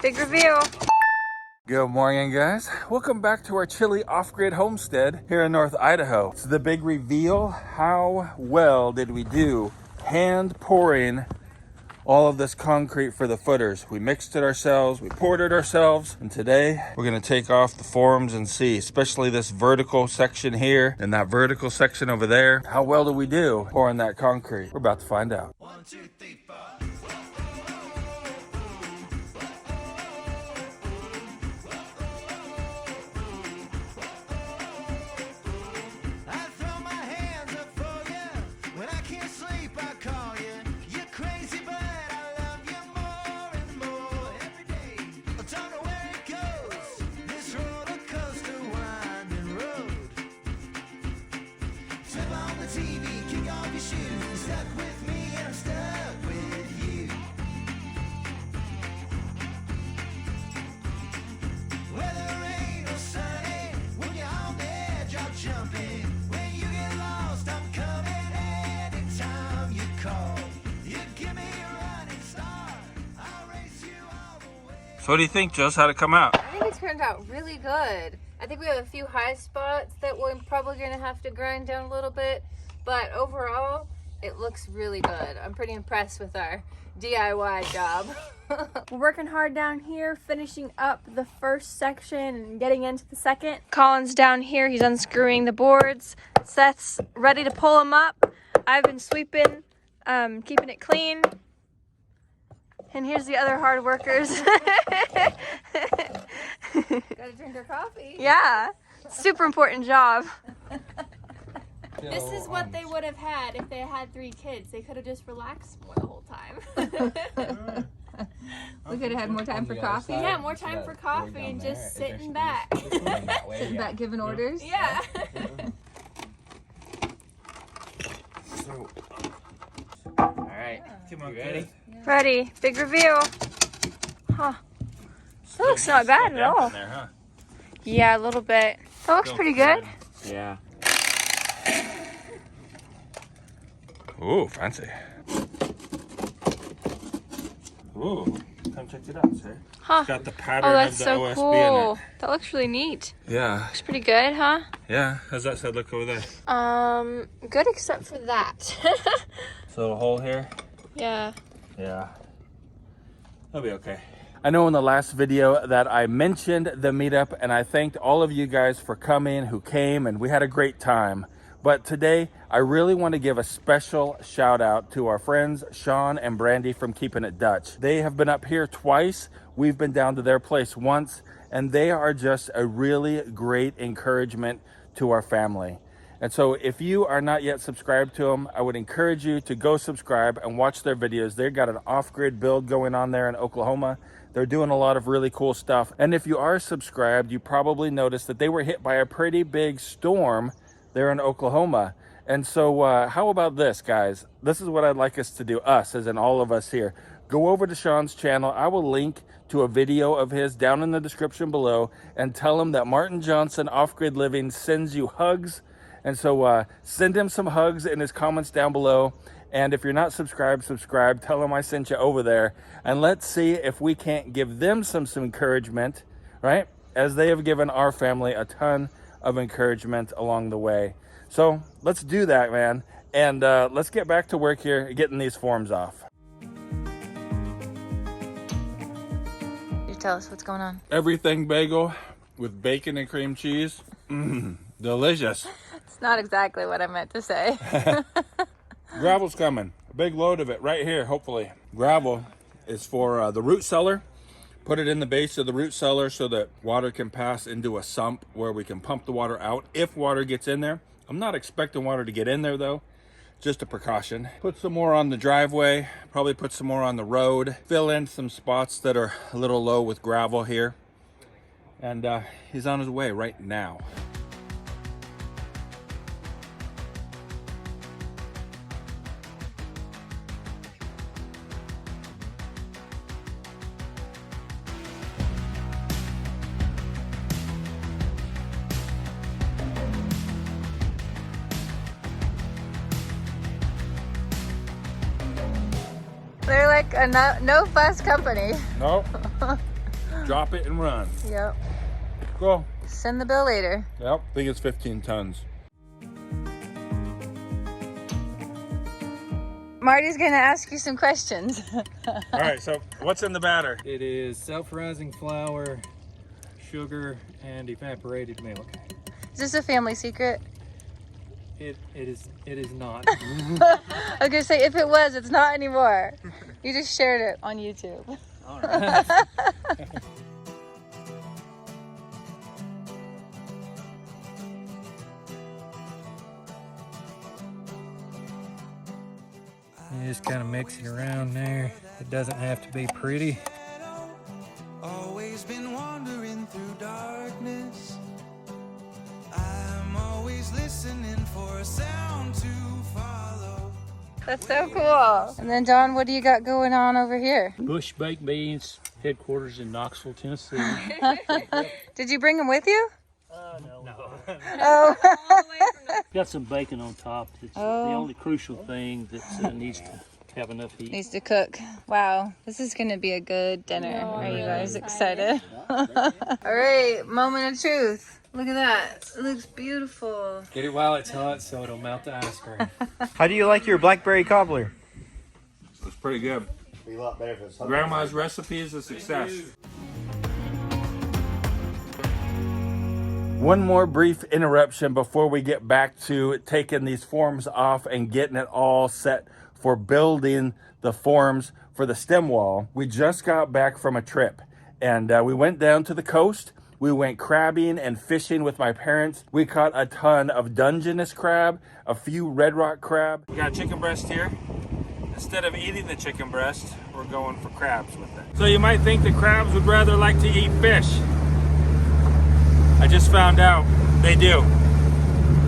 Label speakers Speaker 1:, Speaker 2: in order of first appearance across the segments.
Speaker 1: big reveal.
Speaker 2: Good morning, guys. Welcome back to our chilly off-grid homestead here in North Idaho. It's the big reveal. How well did we do hand pouring all of this concrete for the footers? We mixed it ourselves, we poured it ourselves, and today we're gonna take off the forms and see, especially this vertical section here and that vertical section over there. How well do we do pouring that concrete? We're about to find out.
Speaker 3: 1, 2, 3, 4.
Speaker 2: So what do you think, Joss? How'd it come out?
Speaker 1: I think it turned out really good. I think we have a few high spots that we're probably gonna have to grind down a little bit, but overall, it looks really good. I'm pretty impressed with our DIY job.
Speaker 4: We're working hard down here, finishing up the first section and getting into the second. Colin's down here, he's unscrewing the boards. Seth's ready to pull them up. I've been sweeping, keeping it clean. And here's the other hard workers.
Speaker 1: Gotta drink our coffee.
Speaker 4: Yeah, super important job.
Speaker 1: This is what they would have had if they had 3 kids. They could have just relaxed more the whole time.
Speaker 4: We could have had more time for coffee.
Speaker 1: Yeah, more time for coffee and just sitting back.
Speaker 4: Sitting back giving orders.
Speaker 1: Yeah.
Speaker 3: Alright, come on, ready?
Speaker 4: Ready, big reveal. Huh. That looks not bad at all.
Speaker 2: There, huh?
Speaker 4: Yeah, a little bit. That looks pretty good.
Speaker 3: Yeah.
Speaker 2: Ooh, fancy. Ooh, come check it out, sir.
Speaker 4: Huh.
Speaker 2: It's got the pattern
Speaker 4: Oh, that's
Speaker 2: of the
Speaker 4: so
Speaker 2: OSB
Speaker 4: cool.
Speaker 2: in it.
Speaker 4: That looks really neat.
Speaker 2: Yeah,
Speaker 4: Looks pretty good, huh?
Speaker 2: yeah. How's that side look over there?
Speaker 4: Good except for that.
Speaker 2: So a hole here?
Speaker 4: Yeah.
Speaker 2: Yeah. That'll be okay. I know in the last video that I mentioned the meetup, and I thanked all of you guys for coming who came, and we had a great time. But today, I really want to give a special shout out to our friends Sean and Brandy from Keeping It Dutch. They have been up here twice. We've been down to their place once, and they are just a really great encouragement to our family. And so if you are not yet subscribed to them, I would encourage you to go subscribe and watch their videos. They've got an off-grid build going on there in Oklahoma. They're doing a lot of really cool stuff. And if you are subscribed, you probably noticed that they were hit by a pretty big storm there in Oklahoma. And so how about this, guys? This is what I'd like us to do, us as in all of us here. Go over to Sean's channel. I will link to a video of his down in the description below, and tell him that Martin Johnson Off-Grid Living sends you hugs. And so send him some hugs in his comments down below. And if you're not subscribed, subscribe. Tell them I sent you over there. And let's see if we can't give them some encouragement, right? As they have given our family a ton of encouragement along the way. So let's do that, man. And let's get back to work here, getting these forms off.
Speaker 1: You tell us what's going on.
Speaker 2: Everything bagel with bacon and cream cheese. Delicious.
Speaker 1: It's not exactly what I meant to say.
Speaker 2: Gravel's coming. A big load of it right here, hopefully. Gravel is for the root cellar. Put it in the base of the root cellar so that water can pass into a sump where we can pump the water out if water gets in there. I'm not expecting water to get in there though. Just a precaution. Put some more on the driveway. Probably put some more on the road. Fill in some spots that are a little low with gravel here. And he's on his way right now.
Speaker 1: They're like a no fuss company.
Speaker 2: Nope. drop it and run.
Speaker 1: Yep.
Speaker 2: Cool.
Speaker 1: Send the bill later.
Speaker 2: Yep, I think it's 15 tons.
Speaker 1: Marty's gonna ask you some questions.
Speaker 2: All right, so what's in the batter?
Speaker 3: It is self-rising flour, sugar, and evaporated milk.
Speaker 1: Is this a family secret?
Speaker 3: It is not.
Speaker 1: I was gonna say, if it was, it's not anymore. You just shared it on YouTube.
Speaker 3: All right. You just kind of mix it around there. It doesn't have to be pretty.
Speaker 5: Always been wandering through darkness. I'm always listening for a sound to follow.
Speaker 1: That's so cool. And then Don, what do you got going on over here?
Speaker 6: Bush baked beans, headquarters in Knoxville, Tennessee.
Speaker 1: Did you bring them with you?
Speaker 6: No.
Speaker 1: Oh.
Speaker 6: Got some bacon on top. It's the only crucial thing that needs to have enough heat.
Speaker 1: Needs to cook. Wow, this is gonna be a good dinner. Are you guys excited? All right, moment of truth. Look at that. It looks beautiful.
Speaker 3: Get it while it's hot so it'll melt the ice cream. How do you like your blackberry cobbler?
Speaker 2: It's pretty good.
Speaker 7: Be a lot better if it's
Speaker 2: Grandma's recipe is a success. One more brief interruption before we get back to taking these forms off and getting it all set for building the forms for the stem wall. We just got back from a trip and we went down to the coast. We went crabbing and fishing with my parents. We caught a ton of Dungeness crab, a few red rock crab. We got chicken breast here. Instead of eating the chicken breast, we're going for crabs with it. So you might think the crabs would rather like to eat fish. I just found out they do.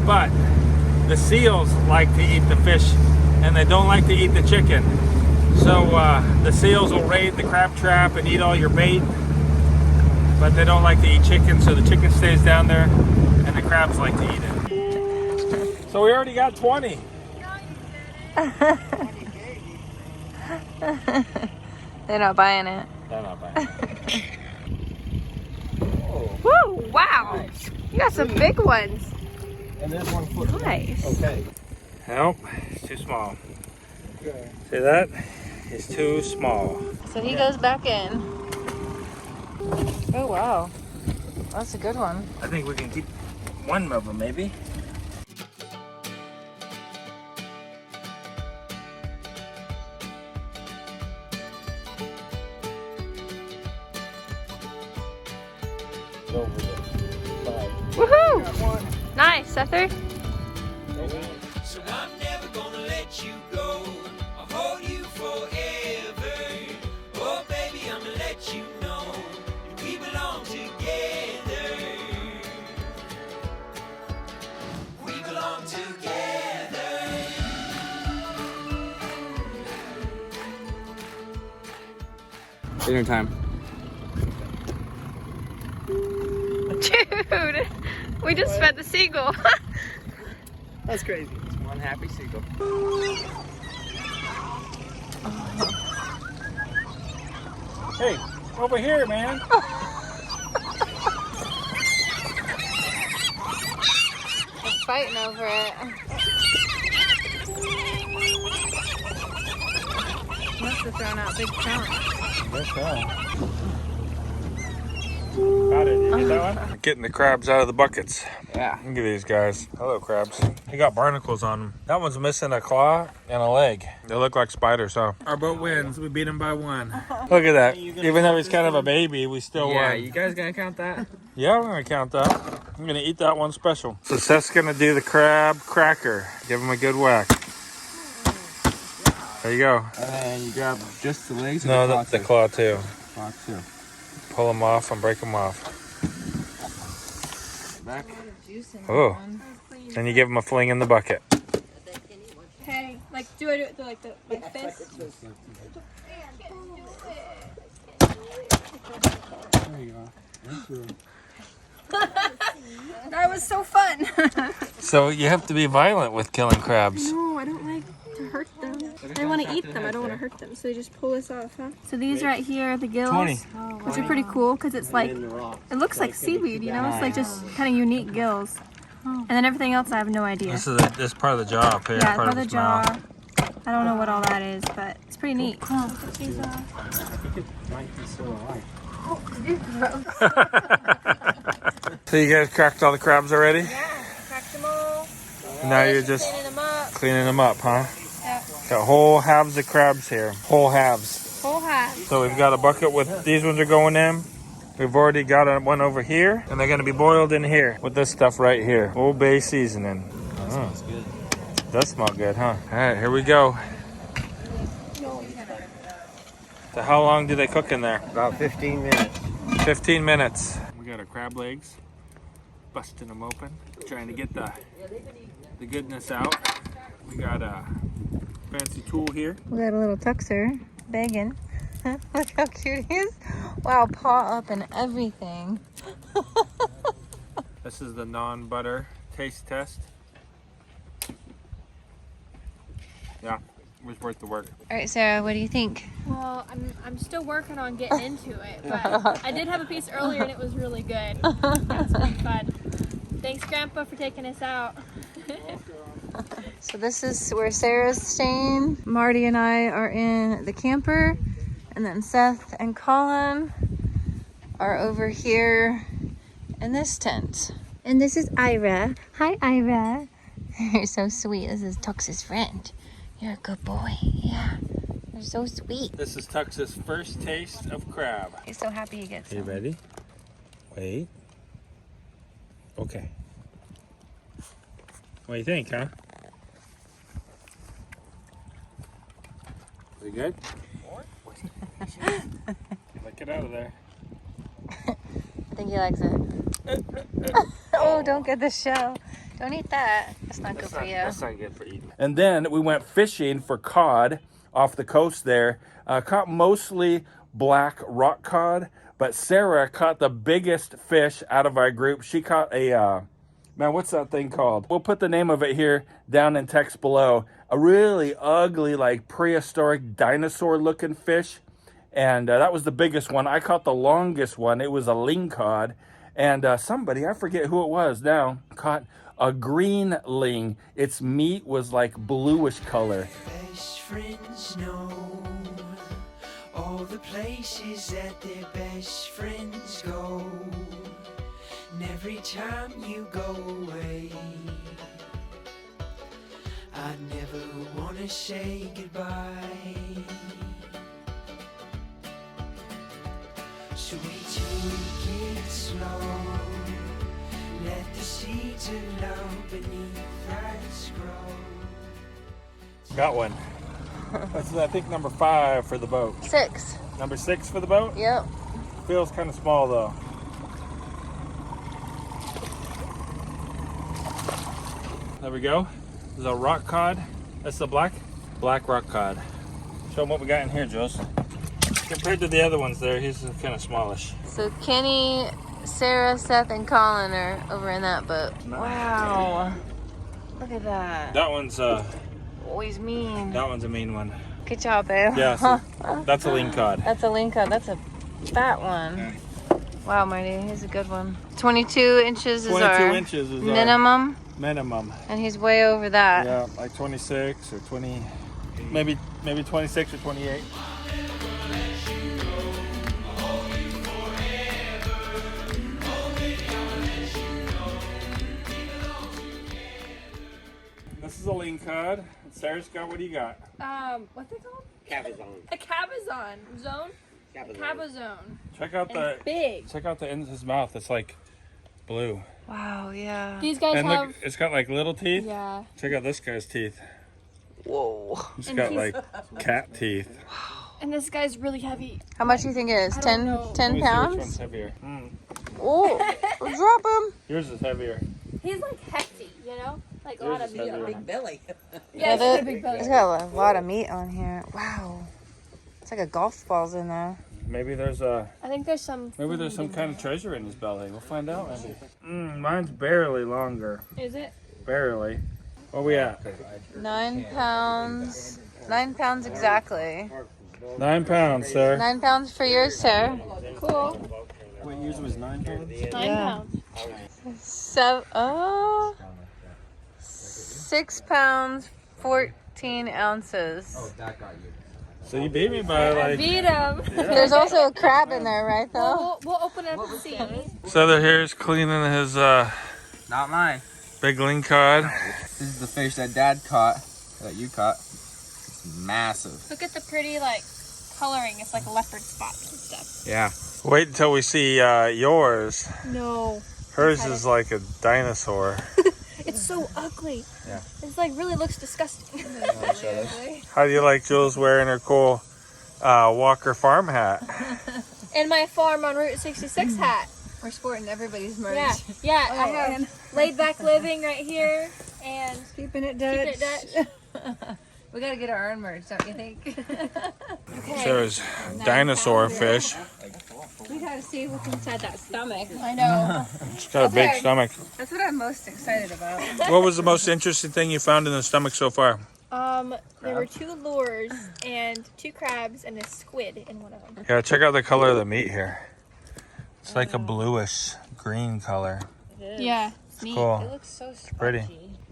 Speaker 2: But the seals like to eat the fish and they don't like to eat the chicken. So the seals will raid the crab trap and eat all your bait, but they don't like to eat chicken, so the chicken stays down there and the crabs like to eat it. So we already got 20.
Speaker 1: They're not buying it.
Speaker 2: They're not buying it.
Speaker 1: Woo! Wow! You got some big ones.
Speaker 2: And there's 1 foot.
Speaker 1: Nice.
Speaker 2: Okay. Nope, it's too small. Okay. See that? It's too small.
Speaker 1: So he goes back in. Oh wow, that's a good one.
Speaker 2: I think we can keep one of them maybe.
Speaker 1: Woohoo! Nice, Sether.
Speaker 5: So I'm never gonna let you go. I'll hold you forever. Oh baby, I'ma let you know that we belong together. We belong together.
Speaker 3: Dinner time.
Speaker 1: Dude, we just fed the seagull.
Speaker 3: That's crazy. It's one happy seagull.
Speaker 2: Hey, over here, man.
Speaker 1: They're fighting over it. Must have thrown out big chunks.
Speaker 2: That's right. Got it. You get that one? Getting the crabs out of the buckets.
Speaker 3: Yeah.
Speaker 2: Look at these guys. Hello, crabs. They got barnacles on them. That one's missing a claw and a leg. They look like spiders, huh? Our boat wins. We beat him by 1. Look at that. Even though he's kind of a baby, we still
Speaker 3: Yeah,
Speaker 2: won.
Speaker 3: you guys gonna count that?
Speaker 2: Yeah, I'm gonna count that. I'm gonna eat that one special. So Seth's gonna do the crab cracker. Give him a good whack. There you go.
Speaker 3: And you grab just the legs.
Speaker 2: No, the claw too.
Speaker 3: Claw too.
Speaker 2: Pull them off and break them off.
Speaker 3: Back.
Speaker 2: Oh. Then you give him a fling in the bucket.
Speaker 4: Okay, like do I do it through like the fist?
Speaker 3: There you go. That's good.
Speaker 4: That was so fun.
Speaker 2: So you have to be violent with killing crabs.
Speaker 4: No, I don't like to hurt them. I want to eat them. I don't want to hurt them. So they just pull this off, huh? So these right here are the gills,
Speaker 2: 20.
Speaker 4: which are pretty cool because it's like, it looks like seaweed, you know? It's like just kind of unique gills. And then everything else, I have no idea.
Speaker 2: This is this part of the jaw up here.
Speaker 4: Yeah,
Speaker 2: part of
Speaker 4: the
Speaker 2: its
Speaker 4: jaw.
Speaker 2: mouth.
Speaker 4: I don't know what all that is, but it's pretty neat.
Speaker 3: I think it might be still alive.
Speaker 2: So you guys cracked all the crabs already?
Speaker 4: Yeah, cracked them all.
Speaker 2: Now you're just
Speaker 4: Cleaning them up.
Speaker 2: huh?
Speaker 4: Yeah.
Speaker 2: Got whole halves of crabs here. Whole halves.
Speaker 4: Whole half.
Speaker 2: So we've got a bucket with these ones are going in. We've already got one over here, and they're going to be boiled in here with this stuff right here. Old Bay seasoning.
Speaker 3: That smells good.
Speaker 2: Does smell good, huh? All right, here we go. So how long do they cook in there?
Speaker 7: About 15 minutes.
Speaker 2: 15 minutes. We got our crab legs, busting them open, trying to get the goodness out. We got a fancy tool here.
Speaker 1: We got a little tuxer begging. Look how cute he is. Wow, paw up and everything.
Speaker 2: This is the non-butter taste test. Yeah, it was worth the work.
Speaker 1: All right, Sarah, what do you think?
Speaker 4: Well, I'm still working on getting into it, but I did have a piece earlier and it was really good. That's pretty fun. Thanks, Grandpa, for taking us out.
Speaker 1: So this is where Sarah's staying. Marty and I are in the camper, and then Seth and Colin are over here in this tent. And this is Ira. Hi, Ira. You're so sweet. This is Tux's friend. You're a good boy. Yeah. You're so sweet.
Speaker 2: This is Tux's first taste of crab.
Speaker 1: He's so happy he gets
Speaker 2: You
Speaker 1: some.
Speaker 2: ready? Wait. Okay. What do you think, huh? Is it good? Get out of there.
Speaker 1: I think he likes it. Oh, don't get the shell. Don't eat that. That's not good for you.
Speaker 2: That's not good for eating. And then we went fishing for cod off the coast there. Caught mostly black rock cod, but Sarah caught the biggest fish out of our group. She caught a, man, what's that thing called? We'll put the name of it here down in text below. A really ugly, like prehistoric dinosaur looking fish. And that was the biggest one. I caught the longest one. It was a ling cod. And somebody, I forget who it was now, caught a green ling. Its meat was like bluish color.
Speaker 5: Best friends know all the places that their best friends go. And every time you go away, I never wanna say goodbye. So we take it slow. Let the seeds of love beneath us grow.
Speaker 2: Got one. That's, I think, number 5 for the boat.
Speaker 1: 6.
Speaker 2: Number 6 for the boat?
Speaker 1: Yep.
Speaker 2: Feels kind of small, though. There we go. There's a rock cod. That's the black rock cod. Show them what we got in here, Jules. Compared to the other ones there, he's kind of smallish.
Speaker 1: So Kenny, Sarah, Seth, and Colin are over in that boat. Wow. Look at that.
Speaker 2: That one's
Speaker 1: Always mean.
Speaker 2: that one's a mean one.
Speaker 1: Good job, babe.
Speaker 2: Yeah, so that's a ling cod.
Speaker 1: That's a ling cod. That's a fat one. Wow, Marty, he's a good one. 22 inches is
Speaker 2: 22
Speaker 1: our
Speaker 2: inches is
Speaker 1: minimum,
Speaker 2: our minimum.
Speaker 1: and he's way over that.
Speaker 2: Yeah, like 26 or 20, maybe 26 or 28. This is a ling cod. Sarah Scott, what do you got?
Speaker 4: What's it called?
Speaker 7: Cabazon.
Speaker 4: A cabazon zone. A cabazone.
Speaker 2: Check out
Speaker 4: And it's big.
Speaker 2: check out the end of his mouth. It's like blue.
Speaker 1: Wow, yeah.
Speaker 4: These guys
Speaker 2: And
Speaker 4: have.
Speaker 2: look, it's got like little teeth.
Speaker 4: Yeah.
Speaker 2: Check out this guy's teeth.
Speaker 1: Whoa.
Speaker 2: It's
Speaker 4: And
Speaker 2: got
Speaker 4: he's-
Speaker 2: like cat teeth.
Speaker 4: And this guy's really heavy.
Speaker 1: How much do you think it is?
Speaker 4: I
Speaker 1: 10,
Speaker 4: don't know.
Speaker 2: Let
Speaker 1: 10
Speaker 2: me see which one's
Speaker 1: pounds?
Speaker 2: heavier.
Speaker 1: Oh, drop him.
Speaker 2: Yours is heavier.
Speaker 4: He's like hefty, you know? Like a
Speaker 2: Yours
Speaker 4: lot of
Speaker 2: is
Speaker 4: meat.
Speaker 2: heavier.
Speaker 4: On him.
Speaker 7: Belly.
Speaker 4: Yeah, he's got a big
Speaker 1: It's
Speaker 4: belly.
Speaker 1: got a lot of meat on here. Wow. It's like a golf ball's in there.
Speaker 2: Maybe there's
Speaker 4: I think there's some.
Speaker 2: some kind of treasure in his belly. We'll find out. Maybe. Mine's barely longer.
Speaker 4: Is it?
Speaker 2: Barely. Where we at?
Speaker 1: 9 pounds, 9 pounds exactly.
Speaker 2: 9 pounds, sir.
Speaker 1: 9 pounds for yours, sir.
Speaker 4: Cool.
Speaker 3: Wait, yours was 9 pounds?
Speaker 4: 9 pounds.
Speaker 1: 6 pounds, 14 ounces.
Speaker 2: So you beat me by like.
Speaker 4: Beat him.
Speaker 1: There's also a crab in there, right, though?
Speaker 4: We'll open it up and see.
Speaker 2: So they're here's cleaning his
Speaker 7: Not mine.
Speaker 2: big ling cod.
Speaker 7: This is the fish that Dad caught, that you caught. It's massive.
Speaker 4: Look at the pretty like coloring. It's like leopard spots and stuff.
Speaker 7: Yeah.
Speaker 2: Wait until we see yours.
Speaker 4: No.
Speaker 2: Hers is like a dinosaur.
Speaker 4: It's so ugly.
Speaker 7: Yeah.
Speaker 4: It's like really looks disgusting.
Speaker 2: How do you like Jules wearing her cool Walker farm hat?
Speaker 4: And my farm on Route 66 hat.
Speaker 1: We're sporting everybody's merch.
Speaker 4: Yeah. I have laid back living right here and
Speaker 1: Keeping it
Speaker 4: keeping it Dutch.
Speaker 1: We gotta get our own merch, don't you think?
Speaker 4: Okay.
Speaker 2: There's dinosaur fish.
Speaker 1: We gotta see what's inside that stomach.
Speaker 4: I know.
Speaker 2: It's got a big stomach.
Speaker 1: That's what I'm most excited about.
Speaker 2: What was the most interesting thing you found in the stomach so far?
Speaker 4: There were 2 lures and 2 crabs and a squid in one of them.
Speaker 2: Yeah, check out the color of the meat here. It's like a bluish green color.
Speaker 4: Yeah.
Speaker 2: It's cool.
Speaker 1: It looks so spongy.
Speaker 2: Pretty.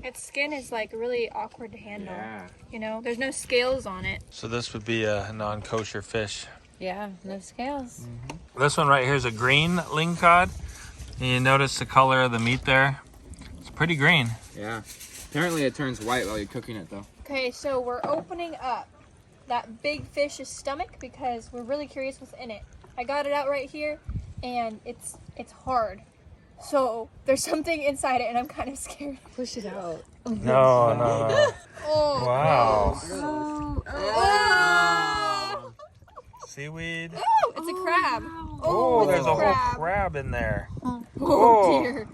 Speaker 4: Its skin is like really awkward to handle. You know, there's no scales on it.
Speaker 2: So this would be a non-kosher fish.
Speaker 1: Yeah, no scales.
Speaker 2: This one right here is a green ling cod. And you notice the color of the meat there? It's pretty green.
Speaker 7: Yeah. Apparently it turns white while you're cooking it, though.
Speaker 4: Okay, so we're opening up that big fish's stomach because we're really curious what's in it. I got it out right here, and it's hard. So there's something inside it, and I'm kind of scared.
Speaker 1: Push it out.
Speaker 2: No.
Speaker 4: Oh,
Speaker 2: Wow.
Speaker 4: oh,
Speaker 2: Seaweed.
Speaker 4: it's a crab.
Speaker 2: Oh,
Speaker 4: it's
Speaker 2: there's a whole
Speaker 4: crab.
Speaker 2: crab in there.
Speaker 4: Oh dear.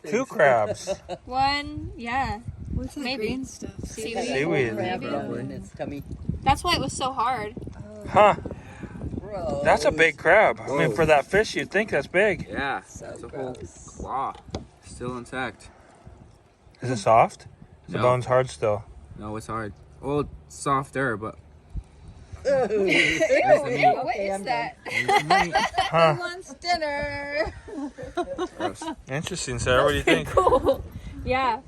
Speaker 2: 2 crabs.
Speaker 4: One, yeah.
Speaker 1: What's that
Speaker 4: Maybe.
Speaker 1: green stuff?
Speaker 2: Seaweed.
Speaker 4: That's why it was so hard.
Speaker 2: Huh. That's a big crab. I mean, for that fish, you'd think that's big.
Speaker 7: Yeah. It's a whole claw. Still intact.
Speaker 2: Is it soft? The
Speaker 7: No.
Speaker 2: bone's hard still.
Speaker 7: No, it's hard. Well, it's softer, but...
Speaker 4: Ew, what is that?
Speaker 2: Huh.
Speaker 1: Wants dinner.
Speaker 7: Gross.
Speaker 2: Interesting, Sarah. What do you think?
Speaker 4: Cool. Yeah.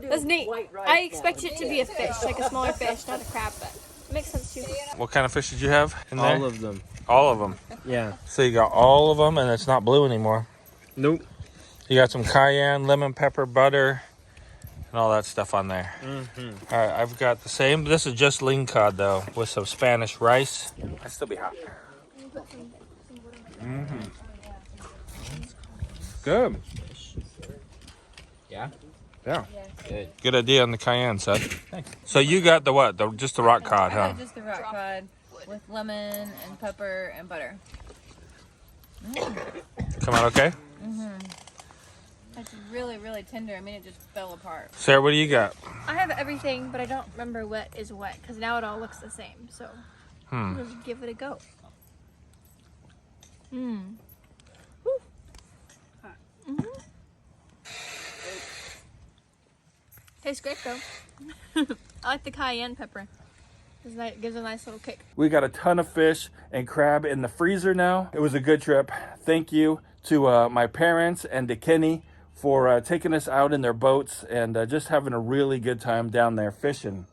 Speaker 4: That's neat. I expected it to be a fish, like a smaller fish, not a crab, but it makes sense too.
Speaker 2: What kind of fish did you have in there?
Speaker 7: All of them.
Speaker 2: All of them.
Speaker 7: Yeah.
Speaker 2: So you got all of them, and it's not blue anymore.
Speaker 7: Nope.
Speaker 2: You got some cayenne, lemon pepper, butter, and all that stuff on there. All right, I've got the same. This is just ling cod, though, with some Spanish rice. I'd still be hot. Good.
Speaker 7: Yeah?
Speaker 2: Yeah.
Speaker 7: Good.
Speaker 2: Good idea on the cayenne, Seth. Thanks. So you got the what? Just the rock cod,
Speaker 1: I
Speaker 2: huh?
Speaker 1: got just the rock cod with lemon and pepper and butter.
Speaker 2: Come out okay?
Speaker 1: It's really, really tender. I mean, it just fell apart.
Speaker 2: Sarah, what do you got?
Speaker 4: I have everything, but I don't remember what is what because now it all looks the same. So we'll just give it a go. Tastes great though. I like the cayenne pepper. It gives a nice little kick.
Speaker 2: We got a ton of fish and crab in the freezer now. It was a good trip. Thank you to my parents and to Kenny for taking us out in their boats and just having a really good time down there fishing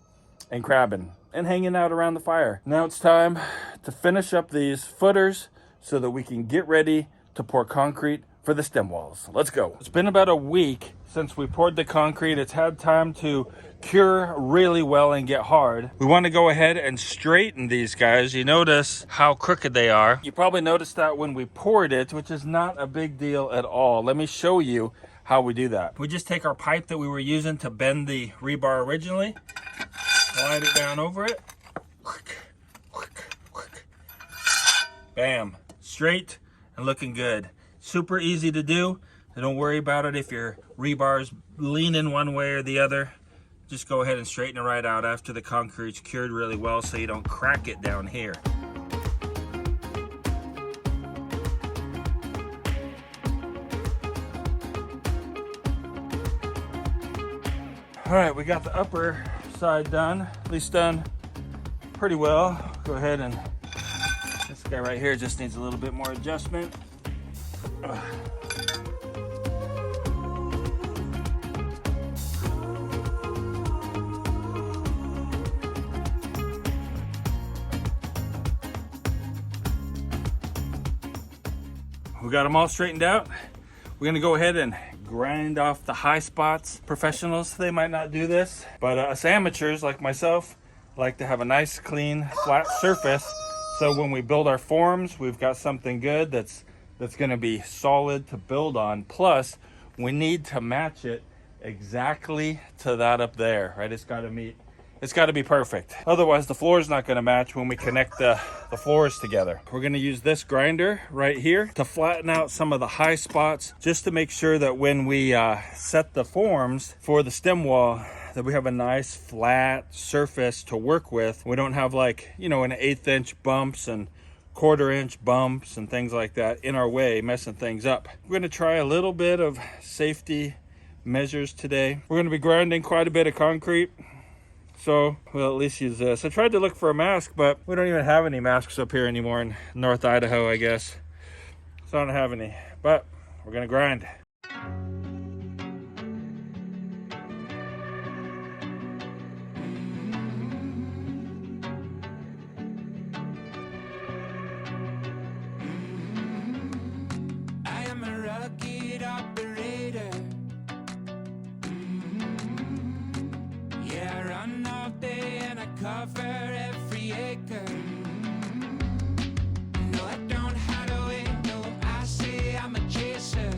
Speaker 2: and crabbing and hanging out around the fire. Now it's time to finish up these footers so that we can get ready to pour concrete for the stem walls. Let's go. It's been about a week since we poured the concrete. It's had time to cure really well and get hard. We want to go ahead and straighten these guys. You notice how crooked they are. You probably noticed that when we poured it, which is not a big deal at all. Let me show you how we do that. We just take our pipe that we were using to bend the rebar originally, slide it down over it. Bam. Straight and looking good. Super easy to do. So don't worry about it if your rebar's leaning one way or the other. Just go ahead and straighten it right out after the concrete's cured really well so you don't crack it down here. All right, we got the upper side done, at least done pretty well. Go ahead and, this guy right here just needs a little bit more adjustment. We got them all straightened out. We're gonna go ahead and grind off the high spots. Professionals, they might not do this, but us amateurs like myself like to have a nice clean flat surface, so when we build our forms we've got something good that's gonna be solid to build on. Plus we need to match it exactly to that up there, right? It's got to be perfect, otherwise the floor is not going to match when we connect the floors together. We're going to use this grinder right here to flatten out some of the high spots, just to make sure that when we set the forms for the stem wall, that we have a nice flat surface to work with. We don't have, like, you know, an 1/8 inch bumps and 1/4 inch bumps and things like that in our way, messing things up. We're going to try a little bit of safety measures today. We're going to be grinding quite a bit of concrete, so we'll at least use this. I tried to look for a mask, but we don't even have any masks up here anymore in North Idaho, I guess. So I don't have any, but we're gonna grind.
Speaker 5: I am a rugged operator. Yeah, I run all day and I cover every acre. No, I don't hide away, no, I say I'm a chaser.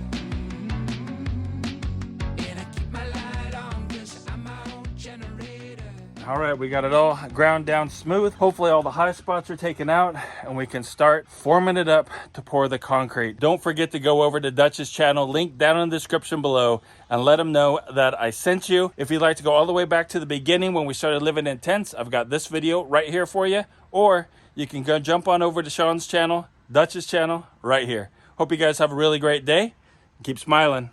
Speaker 5: And I keep my light on, 'cause I'm my own generator.
Speaker 2: All right, we got it all ground down smooth. Hopefully all the high spots are taken out and we can start forming it up to pour the concrete. Don't forget to go over to Dutch's channel, link down in the description below, and let him know that I sent you. If you'd like to go all the way back to the beginning when we started living in tents, I've got this video right here for you. Or you can go jump on over to Sean's channel, Dutch's channel, right here. Hope you guys have a really great day. Keep smiling.